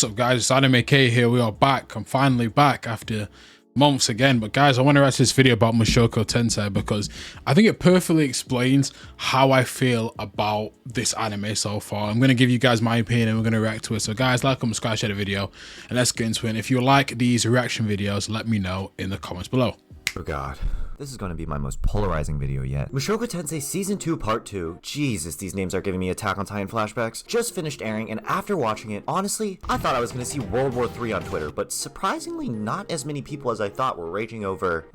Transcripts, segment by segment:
What's up, guys? It's Anime K here. We are back. I'm finally back after months again. But guys, I want to react to this video about Mushoku Tensei because I think it perfectly explains how I feel about this anime so far. I'm going to give you guys my opinion and we're going to react to it. So guys, like, comment, subscribe, share the video, and let's get into it. And if you like these reaction videos, let me know in the comments below. Oh god. This is going to be my most polarizing video yet. Mushoku Tensei Season 2 Part 2. Jesus, these names are giving me Attack on Titan flashbacks. Just finished airing, and after watching it, honestly, I thought I was going to see World War III on Twitter, but surprisingly not as many people as I thought were raging over,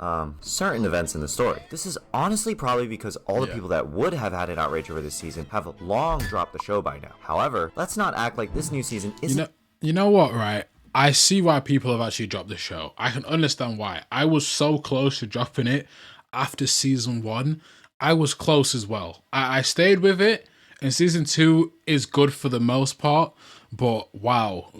certain events in the story. This is honestly probably because all the people that would have had an outrage over this season have long dropped the show by now. However, let's not act like this new season isn't— You know what, right? I see why people have actually dropped the show. I can understand why. I was so close to dropping it after season 1. I was close as well. I stayed with it, and season 2 is good for the most part, but wow,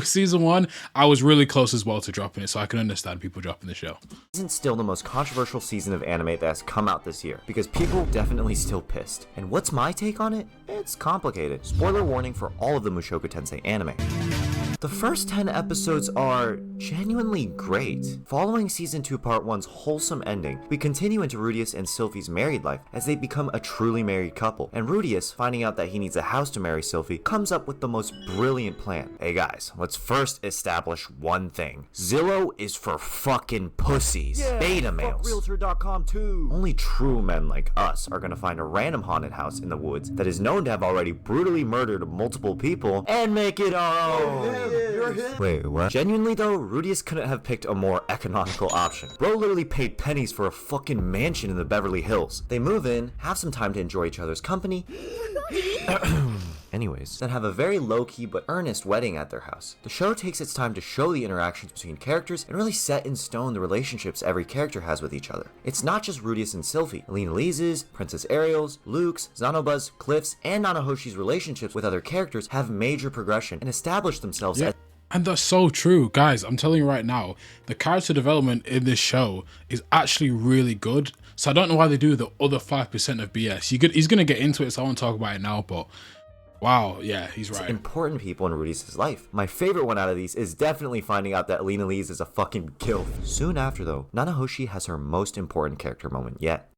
season 1, I was really close as well to dropping it, so I can understand people dropping the show. Isn't still the most controversial season of anime that has come out this year, because people definitely still pissed. And what's my take on it? It's complicated. Spoiler warning for all of the Mushoku Tensei anime. The first 10 episodes are genuinely great. Following Season 2 Part 1's wholesome ending, we continue into Rudius and Sylphie's married life as they become a truly married couple, and Rudius, finding out that he needs a house to marry Sylphie, comes up with the most brilliant plan. Hey guys, let's first establish one thing. Zillow is for fucking pussies. Yeah, beta males. Realtor.com too. Only true men like us are gonna find a random haunted house in the woods that is known to have already brutally murdered multiple people and make it our own. Wait, what? Genuinely though, Rudius couldn't have picked a more economical option. Bro literally paid pennies for a fucking mansion in the Beverly Hills. They move in, have some time to enjoy each other's company, anyways, then have a very low-key but earnest wedding at their house. The show takes its time to show the interactions between characters and really set in stone the relationships every character has with each other. It's not just Rudius and Sylphie. Elena Lee's, Princess Ariel's, Luke's, Zanoba's, Cliff's, and Nanahoshi's relationships with other characters have major progression and establish themselves as— And that's so true, guys. I'm telling you right now, the character development in this show is actually really good. So I don't know why they do the other 5% of BS. He's going to get into it, so I won't talk about it now, but wow, yeah, he's right. Important people in Rudius' life. My favorite one out of these is definitely finding out that Elena Lee's is a fucking gilf. Soon after though, Nanahoshi has her most important character moment yet.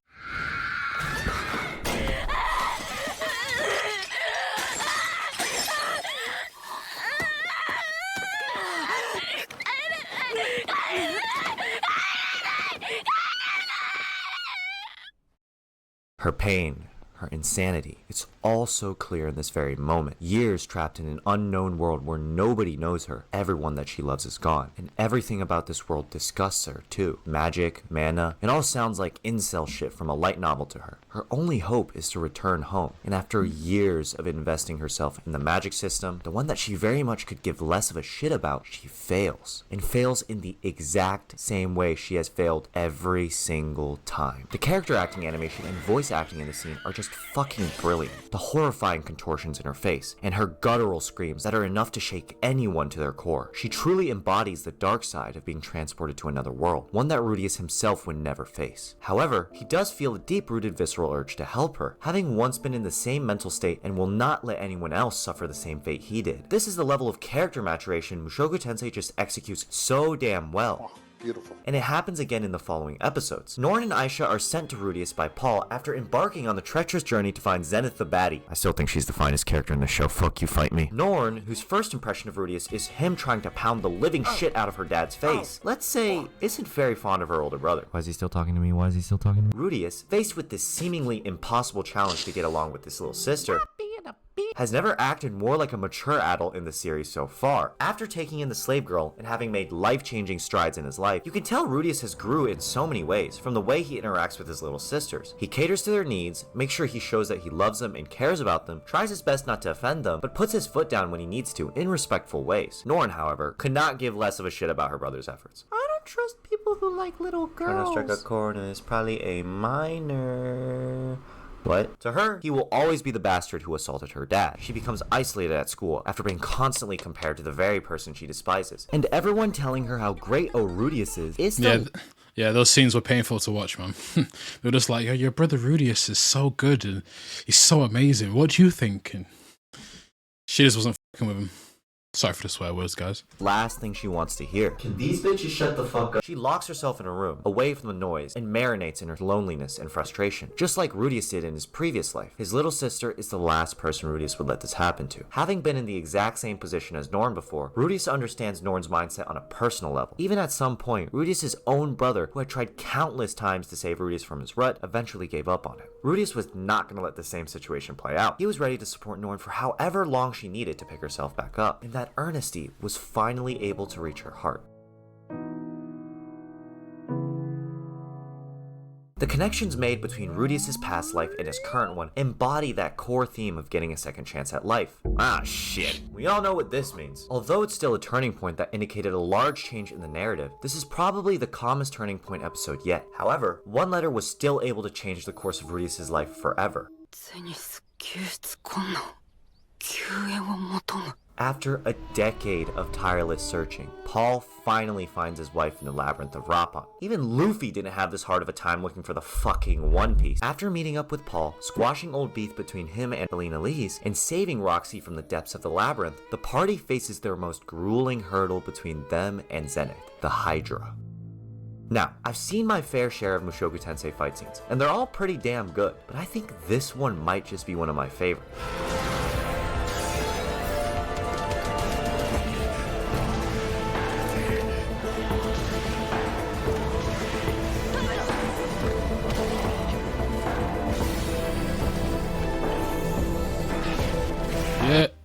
Her pain, her insanity, it's all so clear in this very moment. Years trapped in an unknown world where nobody knows her. Everyone that she loves is gone, and everything about this world disgusts her too. Magic, mana, it all sounds like incel shit from a light novel to her. Her only hope is to return home, and after years of investing herself in the magic system, the one that she very much could give less of a shit about, she fails. And fails in the exact same way she has failed every single time. The character acting, animation, and voice acting in the scene are just fucking brilliant. The horrifying contortions in her face, and her guttural screams that are enough to shake anyone to their core. She truly embodies the dark side of being transported to another world, one that Rudius himself would never face. However, he does feel a deep-rooted visceral urge to help her, having once been in the same mental state and will not let anyone else suffer the same fate he did. This is the level of character maturation Mushoku Tensei just executes so damn well. Beautiful. And it happens again in the following episodes. Norn and Aisha are sent to Rudius by Paul after embarking on the treacherous journey to find Zenith the baddie. I still think she's the finest character in the show. Fuck you, fight me. Norn, whose first impression of Rudius is him trying to pound the living shit out of her dad's face, let's say, isn't very fond of her older brother. Why is he still talking to me? Why is he still talking to me? Rudius, faced with this seemingly impossible challenge to get along with this little sister, has never acted more like a mature adult in the series so far. After taking in the slave girl and having made life-changing strides in his life, you can tell Rudius has grew in so many ways, from the way he interacts with his little sisters. He caters to their needs, makes sure he shows that he loves them and cares about them, tries his best not to offend them, but puts his foot down when he needs to in respectful ways. Norn, however, could not give less of a shit about her brother's efforts. I don't trust people who like little girls. Trying to strike a chord is probably a minor. But to her, he will always be the bastard who assaulted her dad. She becomes isolated at school after being constantly compared to the very person she despises. And everyone telling her how great Rudius is Yeah, those scenes were painful to watch, man. They were just like, oh, your brother Rudius is so good and he's so amazing. What do you think? And she just wasn't fucking with him. Sorry for the swear words, guys. Last thing she wants to hear. Can these bitches shut the fuck up? She locks herself in a room, away from the noise, and marinates in her loneliness and frustration. Just like Rudius did in his previous life. His little sister is the last person Rudius would let this happen to. Having been in the exact same position as Norn before, Rudius understands Norn's mindset on a personal level. Even at some point, Rudius' own brother, who had tried countless times to save Rudius from his rut, eventually gave up on him. Rudius was not going to let the same situation play out. He was ready to support Norn for however long she needed to pick herself back up, and that earnesty was finally able to reach her heart. The connections made between Rudius' past life and his current one embody that core theme of getting a second chance at life. Ah, shit. We all know what this means. Although it's still a turning point that indicated a large change in the narrative, this is probably the calmest turning point episode yet. However, one letter was still able to change the course of Rudius' life forever. After a decade of tireless searching, Paul finally finds his wife in the labyrinth of Rappan. Even Luffy didn't have this hard of a time looking for the fucking One Piece. After meeting up with Paul, squashing old beef between him and Alina Lise, and saving Roxy from the depths of the labyrinth, the party faces their most grueling hurdle between them and Zenith, the Hydra. Now, I've seen my fair share of Mushoku Tensei fight scenes, and they're all pretty damn good, but I think this one might just be one of my favorites.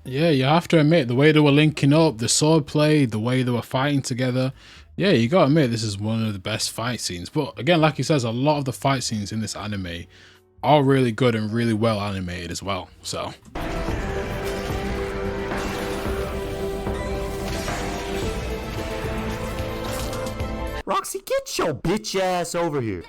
Yeah, you have to admit, the way they were linking up, the swordplay, the way they were fighting together, yeah, you gotta admit this is one of the best fight scenes. But again, like he says, a lot of the fight scenes in this anime are really good and really well animated as well, so. Roxy, get your bitch ass over here.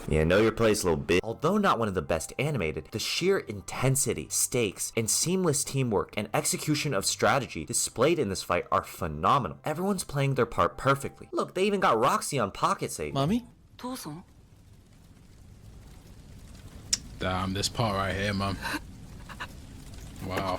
Yeah, know your place, little bitch. Although not one of the best animated, the sheer intensity, stakes, and seamless teamwork and execution of strategy displayed in this fight are phenomenal. Everyone's playing their part perfectly. Look, they even got Roxy on pocket save. Mommy? Damn, this part right here, man. Wow.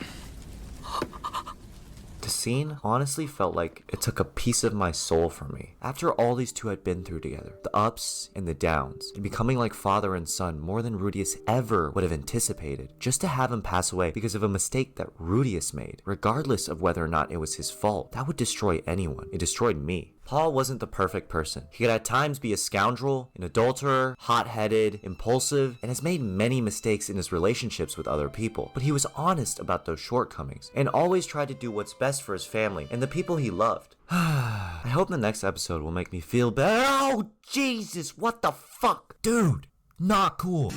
The scene honestly felt like it took a piece of my soul from me. After all these two had been through together, the ups and the downs, and becoming like father and son more than Rudius ever would have anticipated, just to have him pass away because of a mistake that Rudius made, regardless of whether or not it was his fault, that would destroy anyone. It destroyed me. Paul wasn't the perfect person. He could at times be a scoundrel, an adulterer, hot-headed, impulsive, and has made many mistakes in his relationships with other people. But he was honest about those shortcomings, and always tried to do what's best for his family and the people he loved. I hope the next episode will make me feel better. Oh, Jesus, what the fuck? Dude, not cool.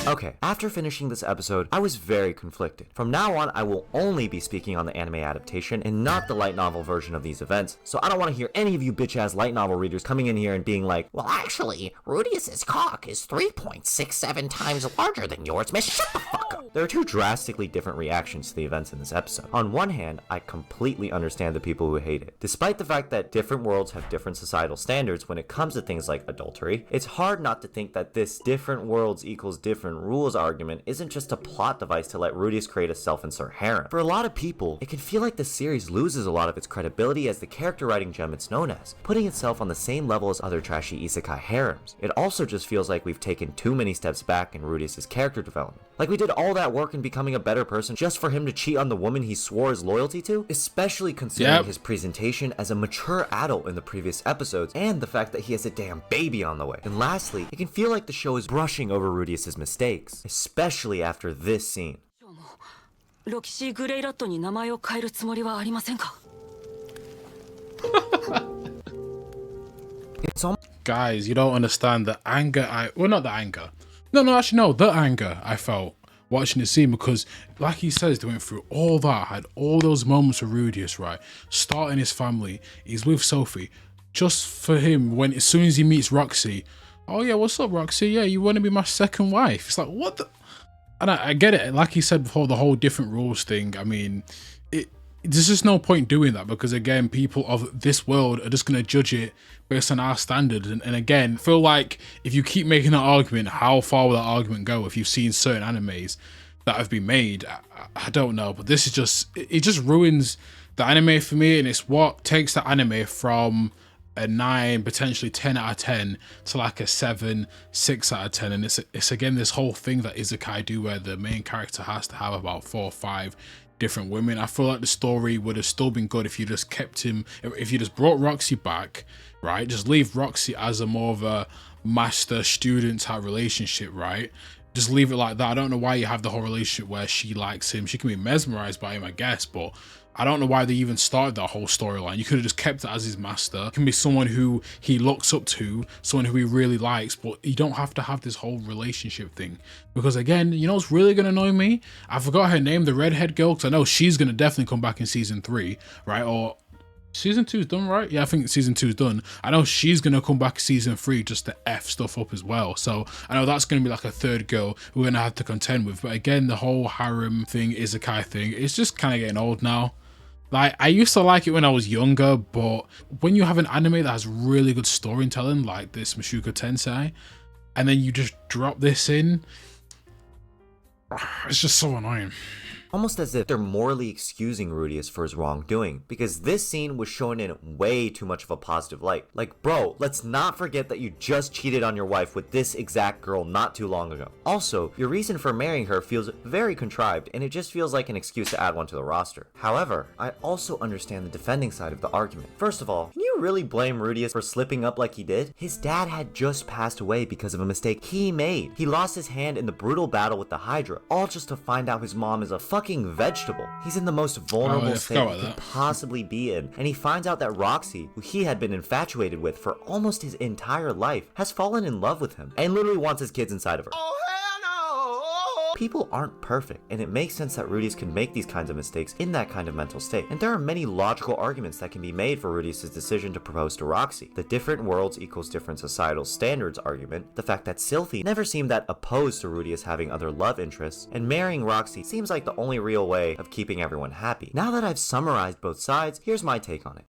Okay, after finishing this episode, I was very conflicted. From now on, I will only be speaking on the anime adaptation and not the light novel version of these events, so I don't want to hear any of you bitch-ass light novel readers coming in here and being like, well, actually, Rudius's cock is 3.67 times larger than yours, miss. Shut the fuck up. There are two drastically different reactions to the events in this episode. On one hand, I completely understand the people who hate it. Despite the fact that different worlds have different societal standards when it comes to things like adultery, it's hard not to think that this different worlds equals different rules argument isn't just a plot device to let Rudius create a self-insert harem. For a lot of people, it can feel like the series loses a lot of its credibility as the character writing gem it's known as, putting itself on the same level as other trashy isekai harems. It also just feels like we've taken too many steps back in Rudius' character development. Like we did all that work in becoming a better person just for him to cheat on the woman he swore his loyalty to? Especially considering his presentation as a mature adult in the previous episodes, and the fact that he has a damn baby on the way. And lastly, it can feel like the show is brushing over Rudius' mistakes, especially after this scene. Guys, you don't understand the anger the anger I felt watching the scene, because like he says, they went through all that, had all those moments with Rudius, right? Starting his family, he's with Sophie, just for him, when as soon as he meets Roxy, oh yeah, what's up, Roxy? Yeah, you want to be my second wife? It's like, what the? And I get it, like he said before, the whole different rules thing. I mean, there's just no point doing that, because again, people of this world are just going to judge it based on our standards. And again, I feel like if you keep making that argument, how far will that argument go if you've seen certain animes? that have been made. I don't know, but this is just, it just ruins the anime for me, and it's what takes the anime from a 9, potentially 10 out of 10 to like a 7, 6 out of 10. And it's again this whole thing that Isekai do, where the main character has to have about 4 or 5 different women. I feel like the story would have still been good if you just kept him, if you just brought Roxy back, right? Just leave Roxy as a more of a master student type relationship, right? Just leave it like that. I don't know why you have the whole relationship where she likes him. She can be mesmerized by him, I guess, but I don't know why they even started that whole storyline. You could have just kept it as his master. It can be someone who he looks up to, someone who he really likes, but you don't have to have this whole relationship thing. Because again, you know what's really going to annoy me? I forgot her name, the redhead girl, because I know she's going to definitely come back in season 3, right? Or season 2's done, right? Yeah, I think season 2's done. I know she's gonna come back season 3 just to F stuff up as well. So I know that's gonna be like a third girl we're gonna have to contend with. But again, the whole harem thing, Isekai thing, it's just kind of getting old now. Like, I used to like it when I was younger, but when you have an anime that has really good storytelling, like this Mushoku Tensei, and then you just drop this in, it's just so annoying. Almost as if they're morally excusing Rudius for his wrongdoing, because this scene was shown in way too much of a positive light. Like, bro, let's not forget that you just cheated on your wife with this exact girl not too long ago. Also, your reason for marrying her feels very contrived, and it just feels like an excuse to add one to the roster. However, I also understand the defending side of the argument. First of all, can you really blame Rudius for slipping up like he did? His dad had just passed away because of a mistake he made. He lost his hand in the brutal battle with the Hydra, all just to find out his mom is a fucking vegetable. He's in the most vulnerable state he could possibly be in, and he finds out that Roxy, who he had been infatuated with for almost his entire life, has fallen in love with him and literally wants his kids inside of her. People aren't perfect, and it makes sense that Rudius can make these kinds of mistakes in that kind of mental state. And there are many logical arguments that can be made for Rudius' decision to propose to Roxy. The different worlds equals different societal standards argument, the fact that Sylphie never seemed that opposed to Rudius having other love interests, and marrying Roxy seems like the only real way of keeping everyone happy. Now that I've summarized both sides, here's my take on it.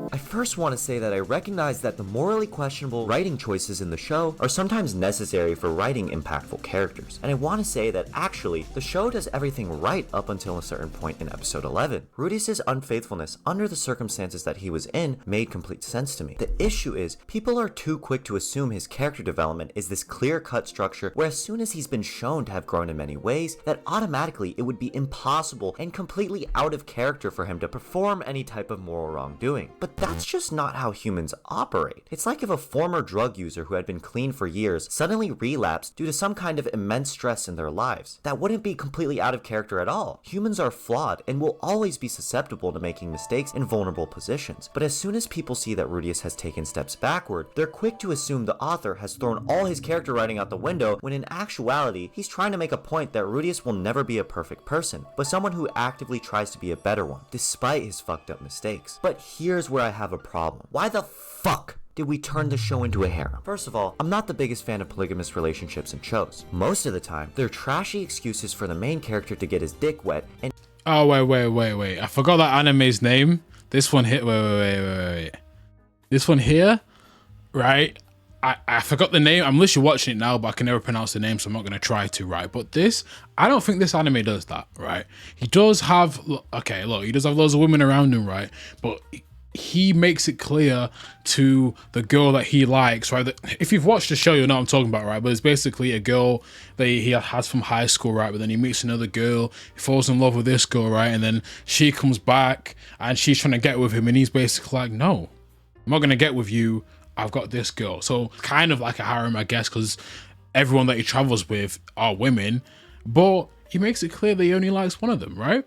I first want to say that I recognize that the morally questionable writing choices in the show are sometimes necessary for writing impactful characters, and I want to say that actually, the show does everything right up until a certain point in episode 11. Rudius' unfaithfulness under the circumstances that he was in made complete sense to me. The issue is, people are too quick to assume his character development is this clear-cut structure where as soon as he's been shown to have grown in many ways, that automatically it would be impossible and completely out of character for him to perform any type of moral wrongdoing. But that's just not how humans operate. It's like if a former drug user who had been clean for years suddenly relapsed due to some kind of immense stress in their lives. That wouldn't be completely out of character at all. Humans are flawed and will always be susceptible to making mistakes in vulnerable positions. But as soon as people see that Rudius has taken steps backward, they're quick to assume the author has thrown all his character writing out the window, when in actuality, he's trying to make a point that Rudius will never be a perfect person, but someone who actively tries to be a better one, despite his fucked up mistakes. But here's where I have a problem. Why the fuck did we turn the show into a harem? First of all, I'm not the biggest fan of polygamous relationships in shows. Most of the time, they're trashy excuses for the main character to get his dick wet and— Oh, wait. I forgot that anime's name. This one here, wait. This one here, right? I forgot the name. I'm literally watching it now, but I can never pronounce the name, so I'm not going to try to, right? But this, I don't think this anime does that, right? He does have, okay, look, he does have loads of women around him, right? But he makes it clear to the girl that he likes, right? That if you've watched the show, you'll know what I'm talking about, right? But it's basically a girl that he has from high school, right? But then he meets another girl, he falls in love with this girl, right? And then she comes back and she's trying to get with him, and he's basically like, no, I'm not going to get with you. I've got this girl. So kind of like a harem, I guess, because everyone that he travels with are women, but he makes it clear that he only likes one of them, right?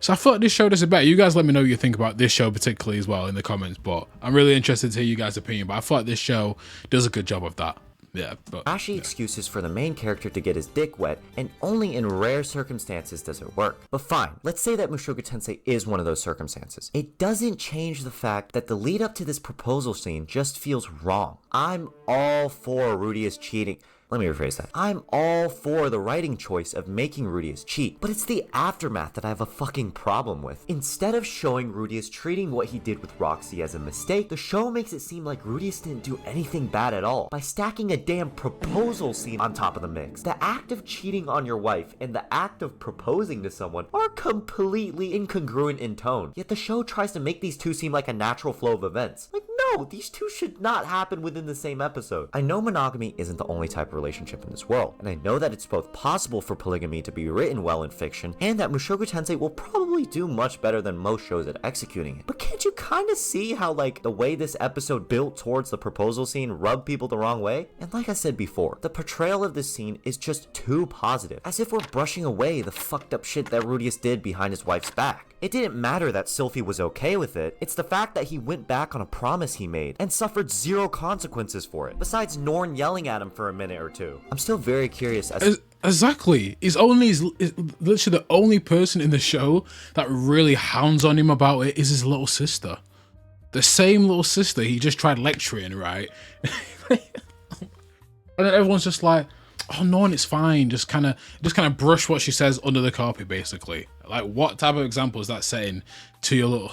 So I thought this show does it better. You guys let me know what you think about this show particularly as well in the comments, but I'm really interested to hear you guys' opinion. But I thought this show does a good job of that. Yeah, but trashy excuses for the main character to get his dick wet, and only in rare circumstances does it work. But fine, let's say that Mushoku Tensei is one of those circumstances. It doesn't change the fact that the lead up to this proposal scene just feels wrong. I'm all for Rudius cheating. Let me rephrase that. I'm all for the writing choice of making Rudeus cheat, but it's the aftermath that I have a fucking problem with. Instead of showing Rudeus treating what he did with Roxy as a mistake, the show makes it seem like Rudeus didn't do anything bad at all by stacking a damn proposal scene on top of the mix. The act of cheating on your wife and the act of proposing to someone are completely incongruent in tone, yet the show tries to make these two seem like a natural flow of events. Like, no, these two should not happen within the same episode. I know monogamy isn't the only type of relationship in this world, and I know that it's both possible for polygamy to be written well in fiction, and that Mushoku Tensei will probably do much better than most shows at executing it. But can't you kind of see how, like, the way this episode built towards the proposal scene rubbed people the wrong way? And like I said before, the portrayal of this scene is just too positive, as if we're brushing away the fucked up shit that Rudeus did behind his wife's back. It didn't matter that Sylphie was okay with it, it's the fact that he went back on a promise he made and suffered zero consequences for it, besides Norn yelling at him for a minute or two. I'm still very curious as Exactly. He's literally the only person in the show that really hounds on him about it is his little sister. The same little sister he just tried lecturing, right? And then everyone's just like, oh, Norn, it's fine. Just kind of brush what she says under the carpet, basically. Like, what type of example is that setting to your little...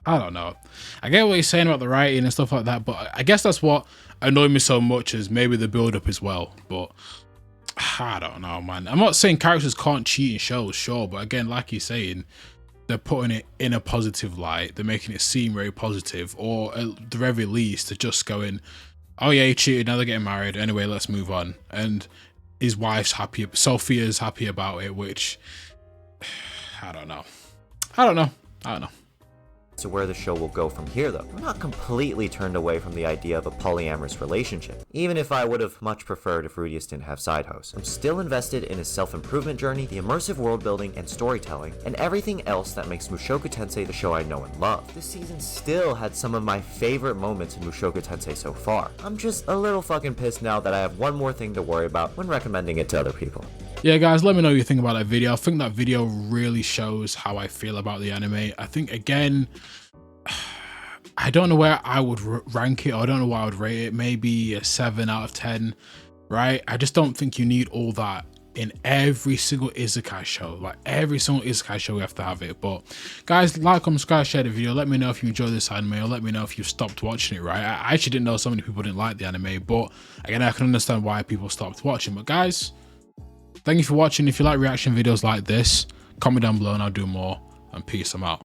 I don't know. I get what you're saying about the writing and stuff like that, but I guess that's what annoyed me so much is maybe the build-up as well. But I don't know, man. I'm not saying characters can't cheat in shows, sure, but again, like you're saying, they're putting it in a positive light. They're making it seem very positive, or at the very least, they're just going, oh yeah, he cheated, now they're getting married. Anyway, let's move on. And his wife's happy, Sophia's happy about it, which I don't know. to where the show will go from here though. I'm not completely turned away from the idea of a polyamorous relationship, even if I would have much preferred if Rudeus didn't have side hosts. I'm still invested in his self-improvement journey, the immersive world building and storytelling, and everything else that makes Mushoku Tensei the show I know and love. This season still had some of my favorite moments in Mushoku Tensei so far. I'm just a little fucking pissed now that I have one more thing to worry about when recommending it to other people. Yeah, guys, let me know what you think about that video. I think that video really shows how I feel about the anime. I think, again, I don't know where I would rank it, or I don't know what I would rate it. Maybe a 7 out of 10, right? I just don't think you need all that in every single Isekai show. Like, every single Isekai show, we have to have it. But, guys, like, comment, subscribe, share the video. Let me know if you enjoy this anime, or let me know if you've stopped watching it, right? I actually didn't know so many people didn't like the anime, but, again, I can understand why people stopped watching. But, guys, thank you for watching. If you like reaction videos like this, comment down below and I'll do more. And peace, I'm out.